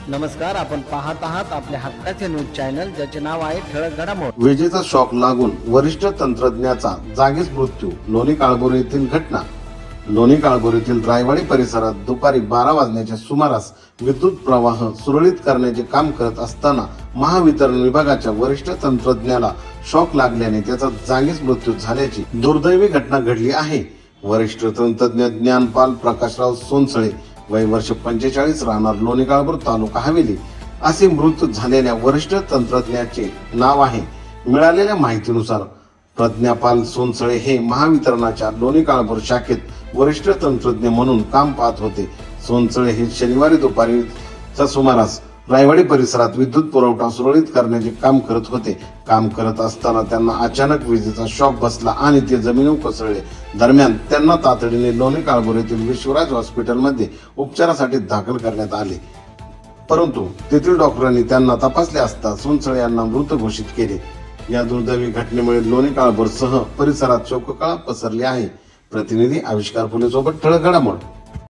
नमस्कार, आपण पाहत आहात आपल्या हक्काचे न्यूज चॅनल, ज्याचे नाव आहे ठळक घडामोडी। विजेचा शॉक लागून वरिष्ठ तंत्रज्ञाचा जागीच मृत्यू। लोणी काळभोर येथील घटना। लोणी काळभोर येथील रायवाडी परिसरात दुपारी 12 वाजण्याच्या सुमारास विद्युत प्रवाह सुरळीत करण्याचे काम करत असताना महावितरण विभागाच्या वरिष्ठ तंत्रज्ञाला शॉक लागल्याने त्याचा जागीच मृत्यू झाल्याची दुर्दैवी घटना घडली आहे। वरिष्ठ तंत्रज्ञ ज्ञानपाल प्रकाशराव सोनसळे, वय वर्ष 45, राहणार लोणी काळभोर, तालुका हवेली, असे मृत झालेल्या वरिष्ठ तंत्रज्ञाचे नाव आहे। मिळालेल्या माहितीनुसार प्रज्ञापाल सोनसळे हे महावितरणाच्या लोणी काळभोर शाखेत वरिष्ठ तंत्रज्ञ म्हणून काम पाहत होते। सोनसळे हे शनिवारी दुपारीच्या सुमारास रायवाडी परिसरात विद्युत पुरवठा सुरळीत करण्याचे काम करत होते। काम करत असताना त्यांना अचानक विजेचा शॉक बसला आणि ते जमिनीवर कोसळले। दरम्यान त्यांना तातडीने लोणी काळभोर येथील विश्वराज हॉस्पिटलमध्ये उपचारासाठी दाखल करण्यात आले, परंतु तेथील डॉक्टरांनी त्यांना तपासले असता सोनसळे यांना मृत घोषित केले। या दुर्दैवी घटनेमुळे लोणी काळभोर सह परिसरात शोककळा पसरली आहे। प्रतिनिधी आविष्कार फुले सोबत ठळक घडामोडी।